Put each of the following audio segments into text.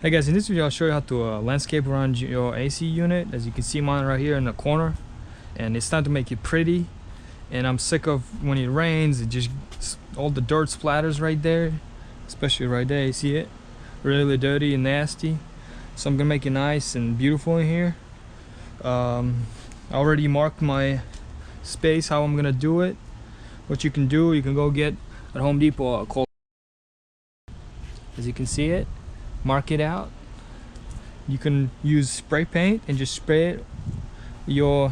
Hey guys, in this video I'll show you how to landscape around your AC unit. As you can see, mine right here in the corner, and it's time to make it pretty. And I'm sick of when it rains, it just all the dirt splatters right there, especially right there. You see it? Really dirty and nasty. So I'm gonna make it nice and beautiful in here. I already marked my space how I'm gonna do it. What you can do, you can go get at Home Depot a cold. As you can see it, mark it out. You can use spray paint and just spray it your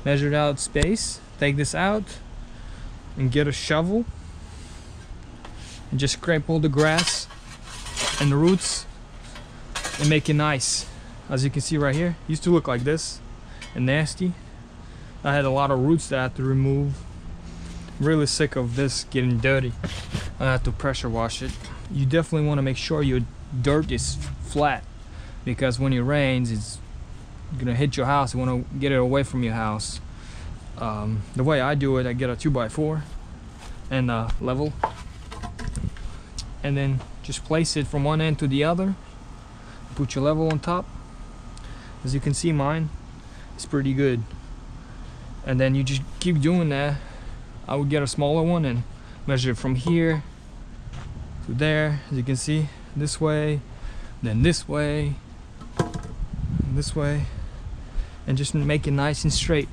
measured out space. Take this out and get a shovel and just scrape all the grass and the roots and make it nice. As you can see right here, it used to look like this and nasty. I had a lot of roots that I had to remove. I'm really sick of this getting dirty. I have to pressure wash it. You definitely want to make sure your dirt is flat, because when it rains it's gonna hit your house. You want to get it away from your house. The way I do it, I get a 2x4 and level, and then just place it from one end to the other. Put your level on top. As you can see, mine is pretty good. And then you just keep doing that. I would get a smaller one and measure it from here to there. As you can see, this way, then this way, and this way, and just make it nice and straight.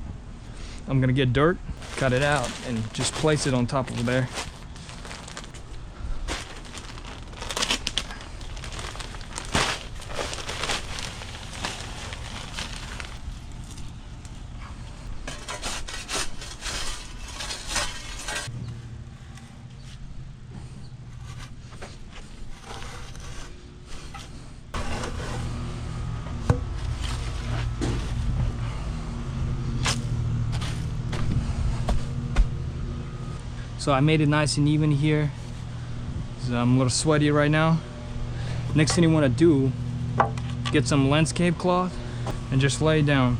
I'm gonna get dirt, cut it out, and just place it on top of there. So I made it nice and even here. So I'm a little sweaty right now. Next thing you want to do, get some landscape cloth and just lay it down.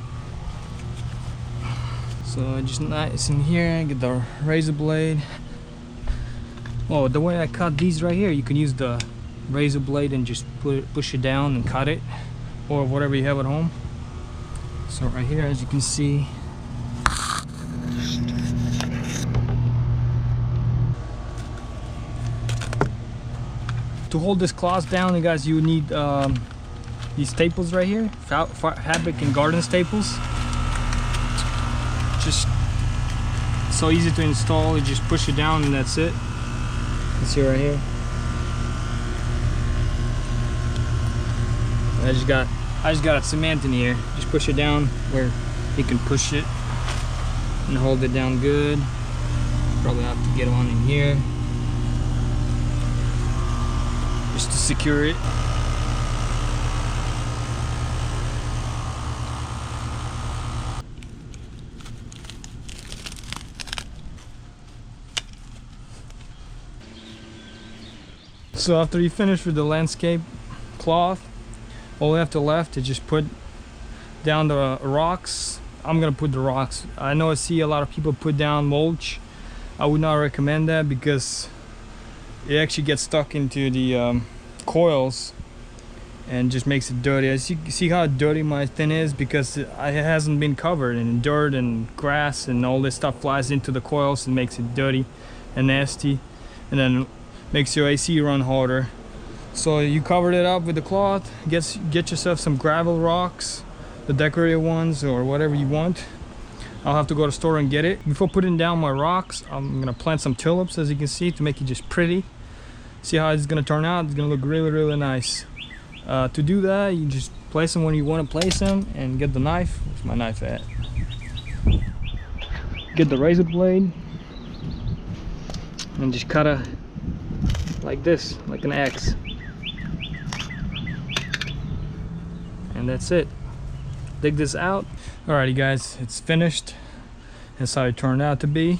So just nice in here, get the razor blade. Oh, the way I cut these right here, you can use the razor blade and just push it down and cut it, or whatever you have at home. So right here, as you can see, to hold this cloth down, you guys, you need these staples right here, fabric and garden staples. Just so easy to install. You just push it down and that's it. You see right here. I just got a cement in here. Just push it down where you can push it and hold it down good. Probably have to get one in here just to secure it. So after you finish with the landscape cloth, all we have to left is just put down the rocks. I'm gonna put the rocks. I know I see a lot of people put down mulch. I would not recommend that because it actually gets stuck into the coils and just makes it dirty. As you see how dirty my tin is, because it hasn't been covered in dirt and grass, and all this stuff flies into the coils and makes it dirty and nasty, and then makes your AC run harder. So you covered it up with the cloth. Get yourself some gravel rocks, the decorative ones or whatever you want. I'll have to go to the store and get it. Before putting down my rocks, I'm gonna plant some tulips, as you can see, to make it just pretty. See how it's gonna turn out. It's gonna look really nice. To do that, you just place them when you want to place them, and get the knife. Where's my knife at? Get the razor blade and just cut a like this, like an X, and that's it. Dig this out. Alrighty guys, it's finished. That's how it turned out to be.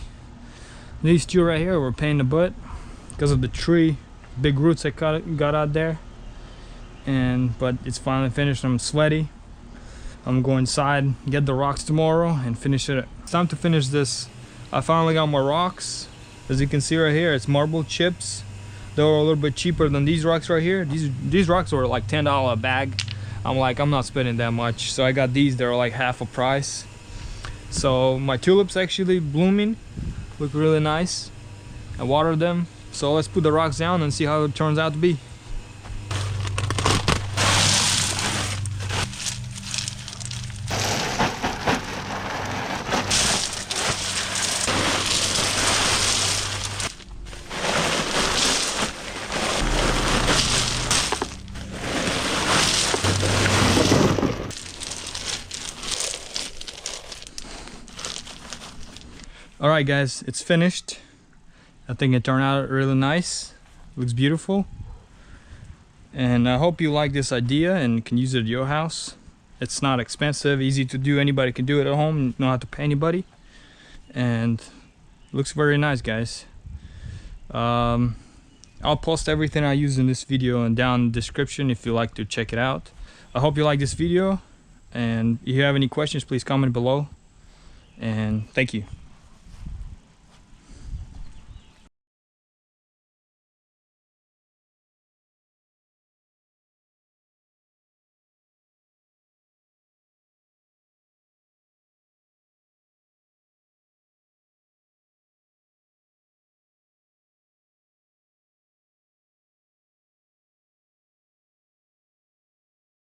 These two right here were a pain in the butt because of the tree, big roots that got out there, but it's finally finished. I'm sweaty. I'm going inside, get the rocks tomorrow and finish it. It's time to finish this. I finally got my rocks. As you can see right here, it's marble chips. They were a little bit cheaper than these rocks right here. These rocks were like $10 a bag. I'm like, I'm not spending that much, so I got these. They're like half a price. So my tulips actually blooming, look really nice. I watered them. So let's put the rocks down and see how it turns out to be. Alright guys, it's finished. I think it turned out really nice. Looks beautiful. And I hope you like this idea and can use it at your house. It's not expensive, easy to do. Anybody can do it at home, you don't have to pay anybody. And it looks very nice, guys. I'll post everything I use in this video and down in the description if you like to check it out. I hope you like this video, and if you have any questions, please comment below. And thank you.